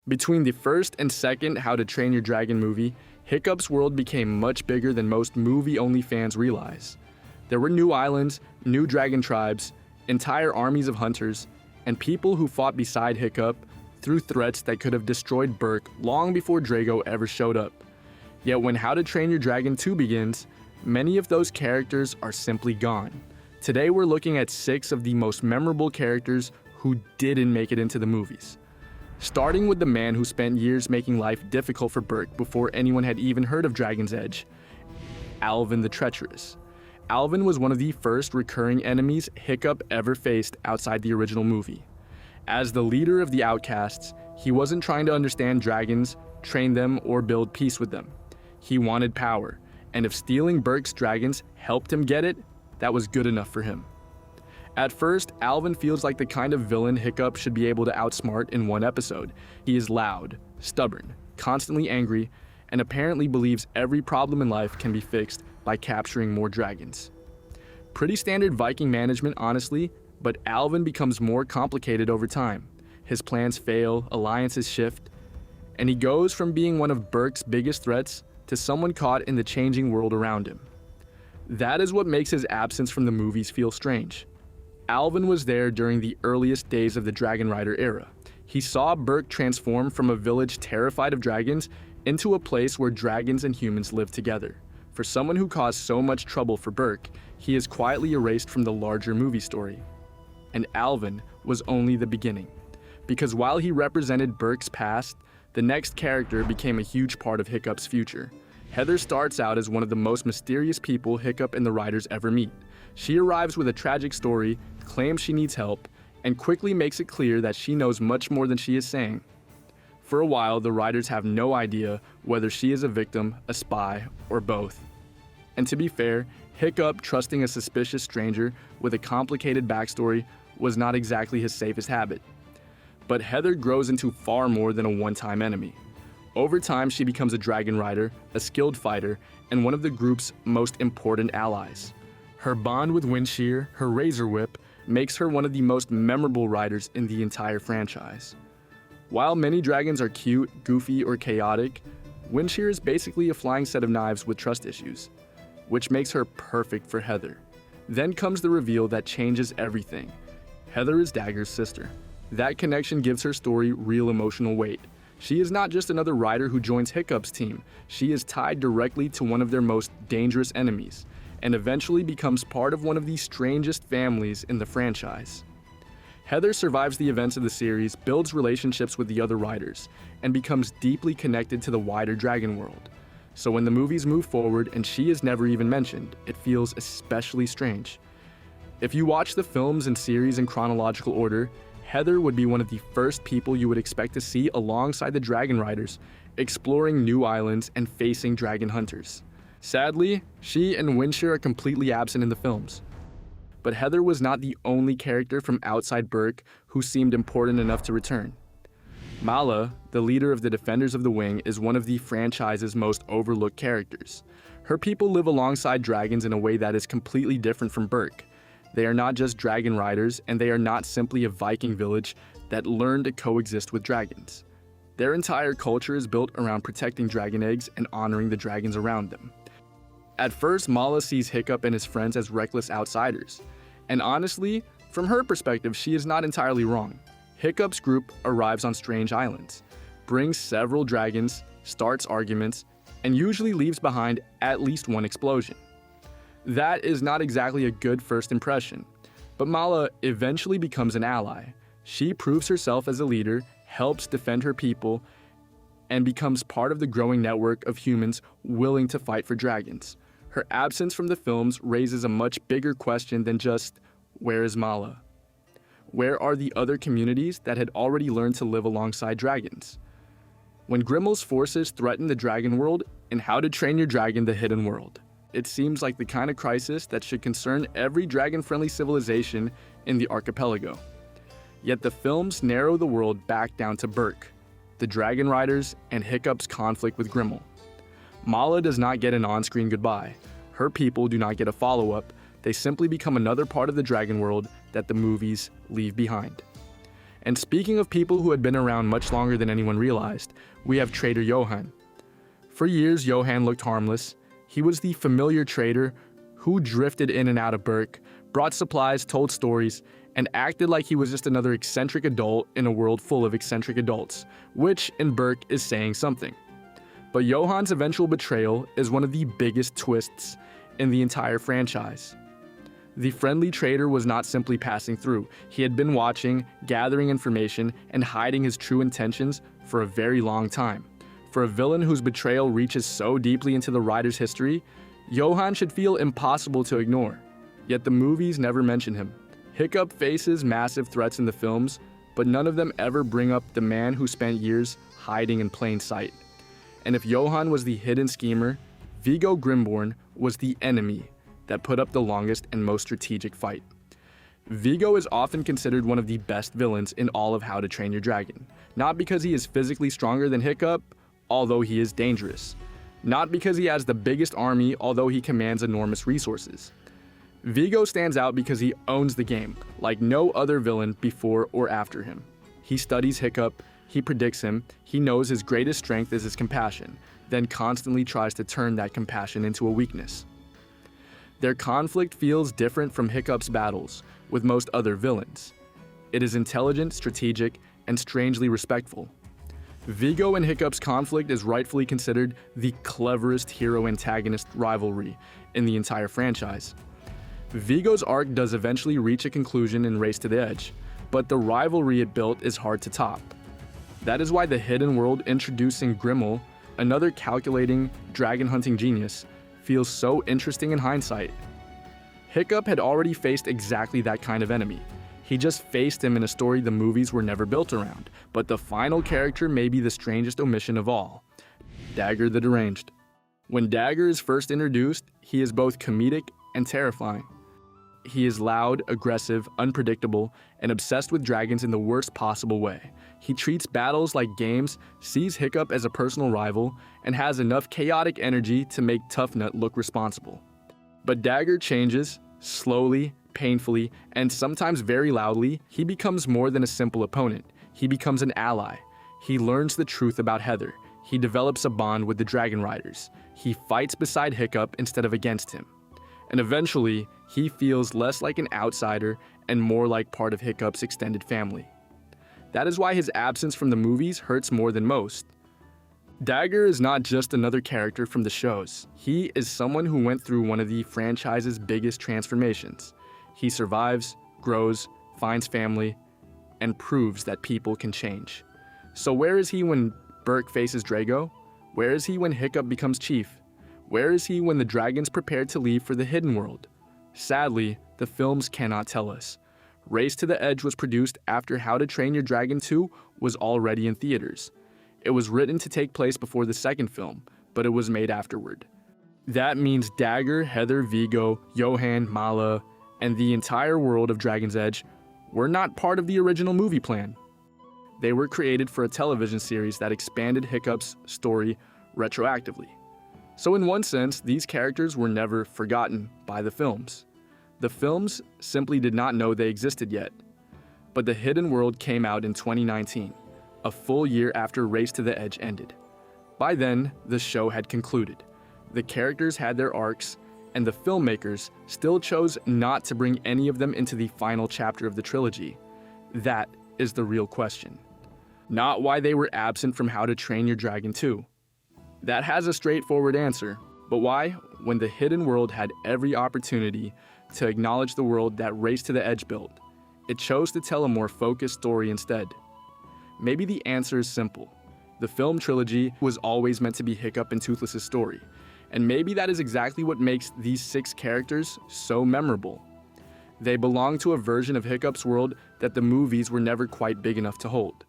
Between the first and second How to Train Your Dragon movie, Hiccup's world became much bigger than most movie-only fans realize. There were new islands, new dragon tribes, entire armies of hunters, and people who fought beside Hiccup through threats that could have destroyed Berk long before Drago ever showed up. Yet when How to Train Your Dragon 2 begins, many of those characters are simply gone. Today we're looking at 6 of the most memorable characters who didn't make it into the movies. Starting with the man who spent years making life difficult for Berk before anyone had even heard of Dragon's Edge, Alvin the Treacherous. Alvin was one of the first recurring enemies Hiccup ever faced outside the original movie. As the leader of the outcasts, he wasn't trying to understand dragons, train them, or build peace with them. He wanted power, and if stealing Berk's dragons helped him get it, that was good enough for him. At first, Alvin feels like the kind of villain Hiccup should be able to outsmart in one episode. He is loud, stubborn, constantly angry, and apparently believes every problem in life can be fixed by capturing more dragons. Pretty standard Viking management, honestly, but Alvin becomes more complicated over time. His plans fail, alliances shift, and he goes from being one of Berk's biggest threats to someone caught in the changing world around him. That is what makes his absence from the movies feel strange. Alvin was there during the earliest days of the Dragon Rider era. He saw Berk transform from a village terrified of dragons into a place where dragons and humans live together. For someone who caused so much trouble for Berk, he is quietly erased from the larger movie story. And Alvin was only the beginning. Because while he represented Berk's past, the next character became a huge part of Hiccup's future. Heather starts out as one of the most mysterious people Hiccup and the Riders ever meet. She arrives with a tragic story, claims she needs help, and quickly makes it clear that she knows much more than she is saying. For a while, the Riders have no idea whether she is a victim, a spy, or both. And to be fair, Hiccup trusting a suspicious stranger with a complicated backstory was not exactly his safest habit. But Heather grows into far more than a one-time enemy. Over time, she becomes a dragon rider, a skilled fighter, and one of the group's most important allies. Her bond with Windshear, her razor whip, makes her one of the most memorable riders in the entire franchise. While many dragons are cute, goofy, or chaotic, Windshear is basically a flying set of knives with trust issues, which makes her perfect for Heather. Then comes the reveal that changes everything. Heather is Dagur's sister. That connection gives her story real emotional weight. She is not just another rider who joins Hiccup's team, she is tied directly to one of their most dangerous enemies, and eventually becomes part of one of the strangest families in the franchise. Heather survives the events of the series, builds relationships with the other riders, and becomes deeply connected to the wider dragon world. So when the movies move forward and she is never even mentioned, it feels especially strange. If you watch the films and series in chronological order, Heather would be one of the first people you would expect to see alongside the Dragon Riders, exploring new islands and facing dragon hunters. Sadly, she and Windshear are completely absent in the films. But Heather was not the only character from outside Berk who seemed important enough to return. Mala, the leader of the Defenders of the Wing, is one of the franchise's most overlooked characters. Her people live alongside dragons in a way that is completely different from Berk. They are not just dragon riders, and they are not simply a Viking village that learned to coexist with dragons. Their entire culture is built around protecting dragon eggs and honoring the dragons around them. At first, Mala sees Hiccup and his friends as reckless outsiders. And honestly, from her perspective, she is not entirely wrong. Hiccup's group arrives on strange islands, brings several dragons, starts arguments, and usually leaves behind at least one explosion. That is not exactly a good first impression, but Mala eventually becomes an ally. She proves herself as a leader, helps defend her people, and becomes part of the growing network of humans willing to fight for dragons. Her absence from the films raises a much bigger question than just, where is Mala? Where are the other communities that had already learned to live alongside dragons? When Grimmel's forces threaten the dragon world in How to Train Your Dragon: The Hidden World, it seems like the kind of crisis that should concern every dragon-friendly civilization in the archipelago. Yet the films narrow the world back down to Berk, the Dragon Riders, and Hiccup's conflict with Grimmel. Mala does not get an on-screen goodbye. Her people do not get a follow-up. They simply become another part of the dragon world that the movies leave behind. And speaking of people who had been around much longer than anyone realized, we have Trader Johann. For years, Johann looked harmless. He was the familiar trader who drifted in and out of Berk, brought supplies, told stories, and acted like he was just another eccentric adult in a world full of eccentric adults, which in Berk is saying something. But Johann's eventual betrayal is one of the biggest twists in the entire franchise. The friendly trader was not simply passing through. He had been watching, gathering information, and hiding his true intentions for a very long time. For a villain whose betrayal reaches so deeply into the writer's history, Johann should feel impossible to ignore. Yet the movies never mention him. Hiccup faces massive threats in the films, but none of them ever bring up the man who spent years hiding in plain sight. And if Johann was the hidden schemer, Viggo Grimborn was the enemy that put up the longest and most strategic fight. Viggo is often considered one of the best villains in all of How to Train Your Dragon. Not because he is physically stronger than Hiccup, although he is dangerous. Not because he has the biggest army, although he commands enormous resources. Viggo stands out because he owns the game, like no other villain before or after him. He studies Hiccup, he predicts him, he knows his greatest strength is his compassion, then constantly tries to turn that compassion into a weakness. Their conflict feels different from Hiccup's battles with most other villains. It is intelligent, strategic, and strangely respectful. Viggo and Hiccup's conflict is rightfully considered the cleverest hero-antagonist rivalry in the entire franchise. Viggo's arc does eventually reach a conclusion in Race to the Edge, but the rivalry it built is hard to top. That is why the hidden world introducing Grimmel, another calculating, dragon-hunting genius, feels so interesting in hindsight. Hiccup had already faced exactly that kind of enemy. He just faced him in a story the movies were never built around, but the final character may be the strangest omission of all: Dagur the Deranged. When Dagur is first introduced, he is both comedic and terrifying. He is loud, aggressive, unpredictable, and obsessed with dragons in the worst possible way. He treats battles like games, sees Hiccup as a personal rival, and has enough chaotic energy to make Tough Nut look responsible. But Dagur changes, slowly, painfully, and sometimes very loudly. He becomes more than a simple opponent. He becomes an ally. He learns the truth about Heather. He develops a bond with the Dragon Riders. He fights beside Hiccup instead of against him. And eventually, he feels less like an outsider and more like part of Hiccup's extended family. That is why his absence from the movies hurts more than most. Dagur is not just another character from the shows. He is someone who went through one of the franchise's biggest transformations. He survives, grows, finds family, and proves that people can change. So where is he when Berk faces Drago? Where is he when Hiccup becomes chief? Where is he when the dragons prepare to leave for the hidden world? Sadly, the films cannot tell us. Race to the Edge was produced after How to Train Your Dragon 2 was already in theaters. It was written to take place before the second film, but it was made afterward. That means Dagur, Heather, Viggo, Johann, Mala, and the entire world of Dragon's Edge were not part of the original movie plan. They were created for a television series that expanded Hiccup's story retroactively. So in one sense, these characters were never forgotten by the films. The films simply did not know they existed yet. But The Hidden World came out in 2019, a full year after Race to the Edge ended. By then, the show had concluded. The characters had their arcs, and the filmmakers still chose not to bring any of them into the final chapter of the trilogy. That is the real question. Not why they were absent from How to Train Your Dragon 2. That has a straightforward answer, but why, when The Hidden World had every opportunity to acknowledge the world that Race to the Edge built, it chose to tell a more focused story instead? Maybe the answer is simple. The film trilogy was always meant to be Hiccup and Toothless's story, and maybe that is exactly what makes these 6 characters so memorable. They belong to a version of Hiccup's world that the movies were never quite big enough to hold.